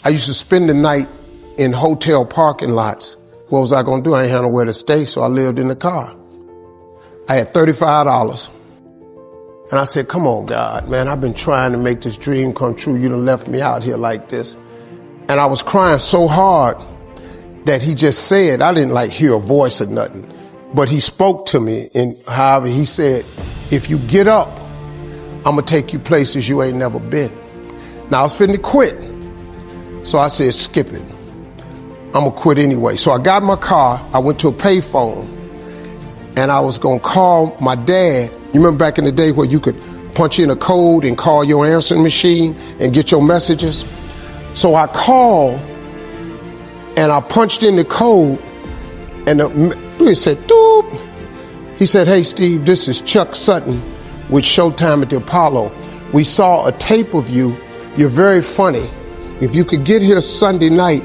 I used to spend the night in hotel parking lots. What was I going to do? I ain't had nowhere to stay, so I lived in the car. I had $35. And I said, come on, God, man, I've been trying to make this dream come true. You done left me out here like this. And I was crying so hard that he just said, I didn't like hear a voice or nothing, but he spoke to me. And however, he said, if you get up, I'm going to take you places you ain't never been. Now I was finna quit. So I said, skip it. I'm going to quit anyway. So I got in my car. I went to a payphone and I was going to call my dad. You remember back in the day where you could punch in a code and call your answering machine and get your messages? So I called and I punched in the code and it said, doop. He said, hey, Steve, this is Chuck Sutton with Showtime at the Apollo. We saw a tape of you. You're very funny. If you could get here Sunday night,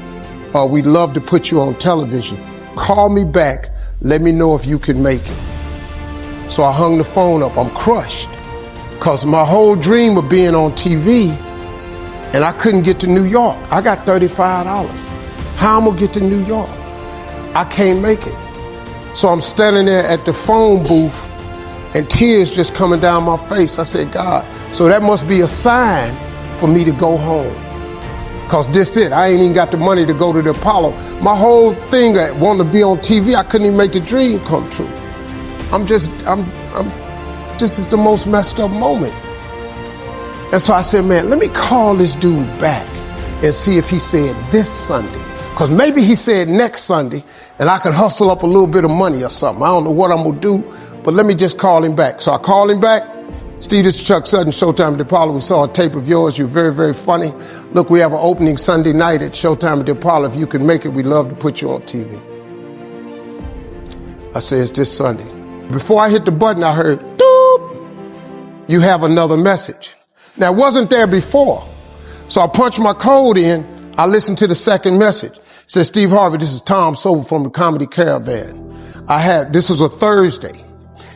we'd love to put you on television. Call me back. Let me know if you can make it. So I hung the phone up. I'm crushed because my whole dream of being on TV and I couldn't get to New York. I got $35. How am I gonna get to New York? I can't make it. So I'm standing there at the phone booth and tears just coming down my face. I said, God, so that must be a sign for me to go home. Cause this it, I ain't even got the money to go to the Apollo. My whole thing, I wanted to be on TV, I couldn't even make the dream come true. This is the most messed up moment. And so I said, man, let me call this dude back and see if he said this Sunday. Cause maybe he said next Sunday and I can hustle up a little bit of money or something. I don't know what I'm gonna do, but let me just call him back. So I called him back. Steve, this is Chuck Sutton, Showtime at the Apollo. We saw a tape of yours. You're very, very funny. Look, we have an opening Sunday night at Showtime at the Apollo. If you can make it, we'd love to put you on TV. I said, it's this Sunday. Before I hit the button, I heard, doop, you have another message. Now, it wasn't there before. So I punched my code in. I listened to the second message. It said, Steve Harvey, this is Tom Sobel from the Comedy Caravan. This was a Thursday.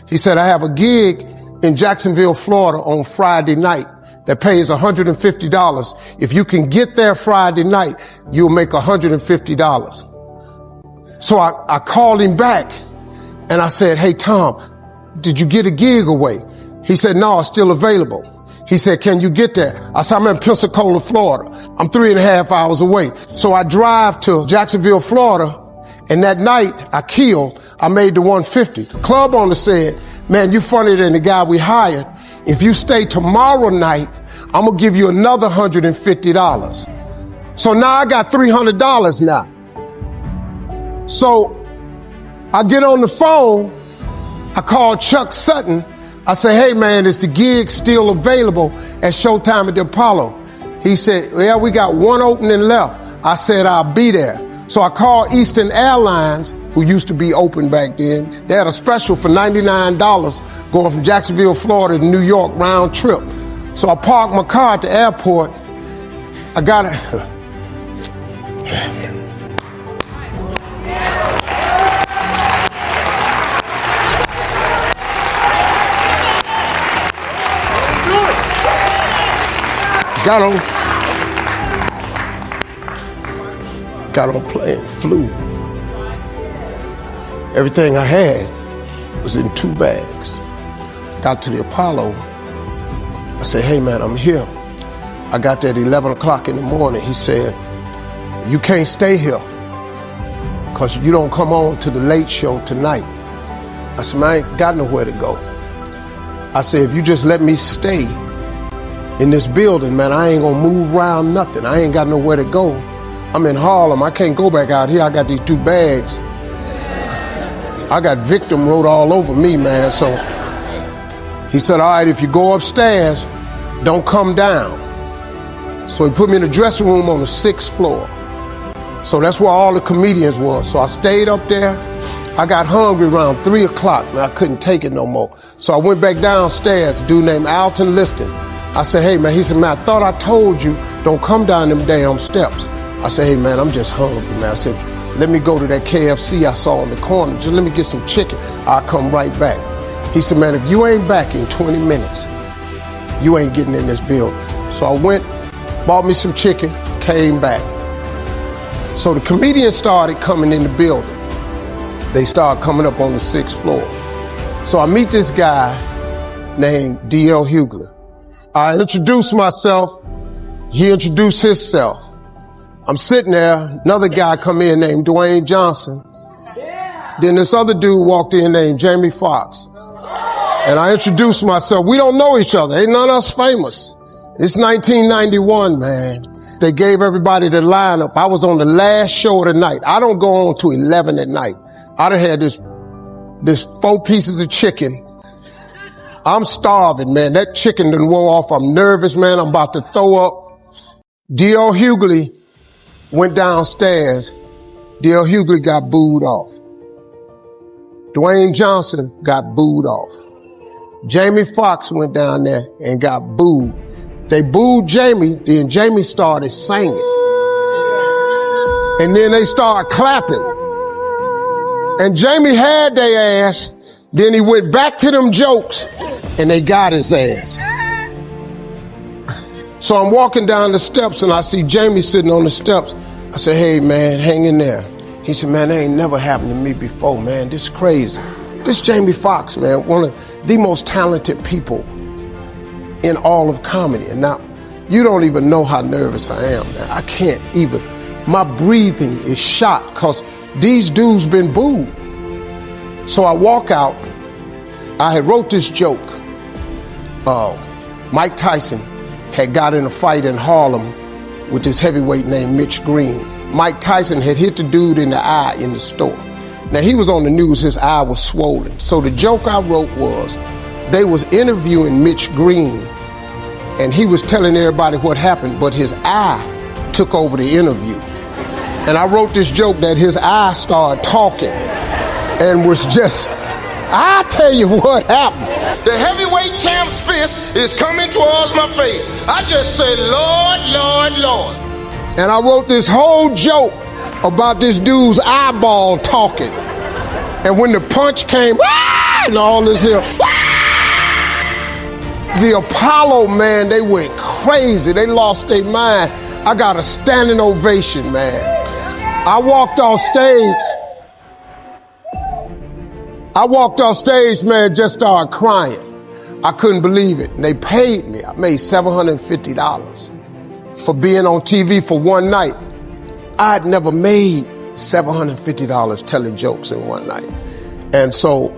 He said, I have a gig in Jacksonville, Florida on Friday night that pays $150. If you can get there Friday night, you'll make $150. So I called him back and I said, hey, Tom, did you get a gig away? He said, no, it's still available. He said, can you get there? I said, I'm in Pensacola, Florida. I'm 3.5 hours away. So I drive to Jacksonville, Florida, and that night I made the 150. The club owner said, man, you funnier than the guy we hired. If you stay tomorrow night, I'm gonna give you another $150. So now I got $300 now. So I get on the phone, I call Chuck Sutton. I say, hey man, is the gig still available at Showtime at the Apollo? He said, yeah, we got one opening left. I said, I'll be there. So I called Eastern Airlines, who used to be open back then. They had a special for $99 going from Jacksonville, Florida to New York round trip. So I parked my car at the airport. I got it. Got on plane, flew. Everything I had was in 2 bags. Got to the Apollo. I said, hey man, I'm here. I got there at 11 o'clock in the morning. He said, you can't stay here because you don't come on to the late show tonight. I said, man, I ain't got nowhere to go. I said, if you just let me stay in this building, man, I ain't gonna move around nothing. I ain't got nowhere to go. I'm in Harlem. I can't go back out here. I got these 2 bags. I got victim wrote all over me, man. So he said, all right, if you go upstairs, don't come down. So he put me in a dressing room on the 6th floor. So that's where all the comedians was. So I stayed up there. I got hungry around 3 o'clock and I couldn't take it no more. So I went back downstairs, a dude named Alton Liston. I said, hey man, he said, man, I thought I told you, don't come down them damn steps. I said, hey man, I'm just hungry, man. I said, let me go to that KFC I saw in the corner. Just let me get some chicken. I'll come right back. He said, man, if you ain't back in 20 minutes, you ain't getting in this building. So I went, bought me some chicken, came back. So the comedians started coming in the building. They started coming up on the 6th floor. So I meet this guy named D.L. Hughley. I introduced myself. He introduced himself. I'm sitting there. Another guy come in named Dwayne Johnson. Then this other dude walked in named Jamie Foxx. And I introduced myself. We don't know each other. Ain't none of us famous. It's 1991, man. They gave everybody the lineup. I was on the last show of the night. I don't go on to 11 at night. I'd have had this 4 pieces of chicken. I'm starving, man. That chicken done wore off. I'm nervous, man. I'm about to throw up. D.L. Hughley went downstairs. D.L. Hughley got booed off. Dwayne Johnson got booed off. Jamie Foxx went down there and got booed. They booed Jamie, then Jamie started singing. And then they started clapping. And Jamie had their ass, then he went back to them jokes, and they got his ass. So I'm walking down the steps, and I see Jamie sitting on the steps. I said, hey, man, hang in there. He said, man, that ain't never happened to me before, man. This is crazy. This Jamie Foxx, man, one of the most talented people in all of comedy. And now, you don't even know how nervous I am, man. I can't even. My breathing is shot because these dudes been booed. So I walk out. I had wrote this joke. Mike Tyson had got in a fight in Harlem with this heavyweight named Mitch Green. Mike Tyson had hit the dude in the eye in the store. Now, he was on the news, his eye was swollen. So the joke I wrote was, they was interviewing Mitch Green, and he was telling everybody what happened, but his eye took over the interview. And I wrote this joke that his eye started talking and was just, I tell you what happened. The heavyweight champ's fist is coming towards my face. I just said, Lord, Lord, Lord. And I wrote this whole joke about this dude's eyeball talking. And when the punch came, and all this here, the Apollo, man, they went crazy. They lost their mind. I got a standing ovation, man. I walked off stage, man, just started crying. I couldn't believe it. And they paid me. I made $750 for being on TV for one night. I'd never made $750 telling jokes in one night. And so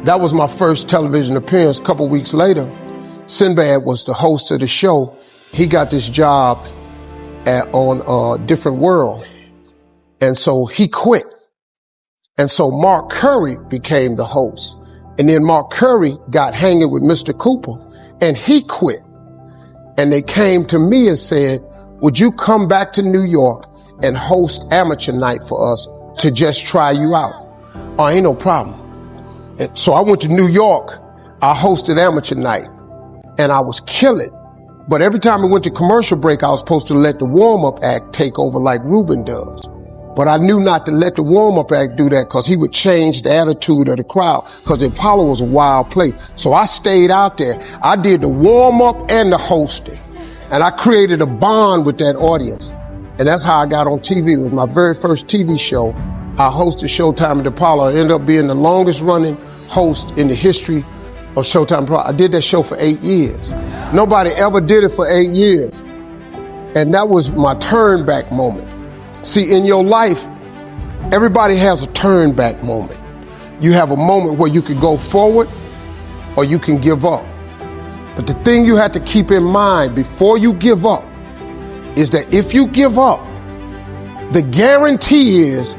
that was my first television appearance. A couple weeks later, Sinbad was the host of the show. He got this job on Different World. And so he quit. And so Mark Curry became the host. And then Mark Curry got hanging with Mr. Cooper, and he quit. And they came to me and said, would you come back to New York and host amateur night for us to just try you out? Oh, ain't no problem. And so I went to New York. I hosted amateur night, and I was killing. But every time we went to commercial break, I was supposed to let the warm-up act take over like Ruben does. But I knew not to let the warm-up act do that because he would change the attitude of the crowd, because the Apollo was a wild place. So I stayed out there. I did the warm-up and the hosting. And I created a bond with that audience. And that's how I got on TV. It was my very first TV show. I hosted Showtime at the Apollo. I ended up being the longest running host in the history of Showtime Apollo. I did that show for 8 years. Nobody ever did it for 8 years. And that was my turn back moment. See, in your life, everybody has a turn back moment. You have a moment where you can go forward or you can give up. But the thing you have to keep in mind before you give up is that if you give up, the guarantee is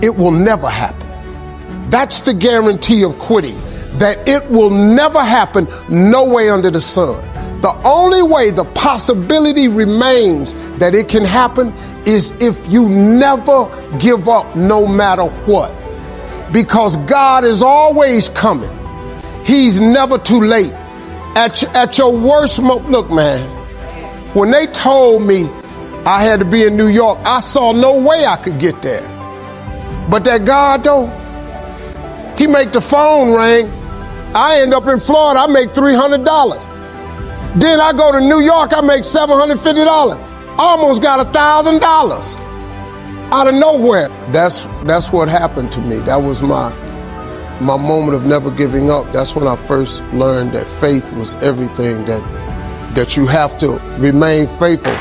it will never happen. That's the guarantee of quitting, that it will never happen, no way under the sun. The only way the possibility remains that it can happen is if you never give up no matter what. Because God is always coming. He's never too late. At your worst moment, look, man, when they told me I had to be in New York, I saw no way I could get there. But that God, though, he make the phone ring. I end up in Florida, I make $300. Then I go to New York, I make $750. Almost got $1,000 out of nowhere. That's what happened to me. That was my moment of never giving up. That's when I first learned that faith was everything, that you have to remain faithful.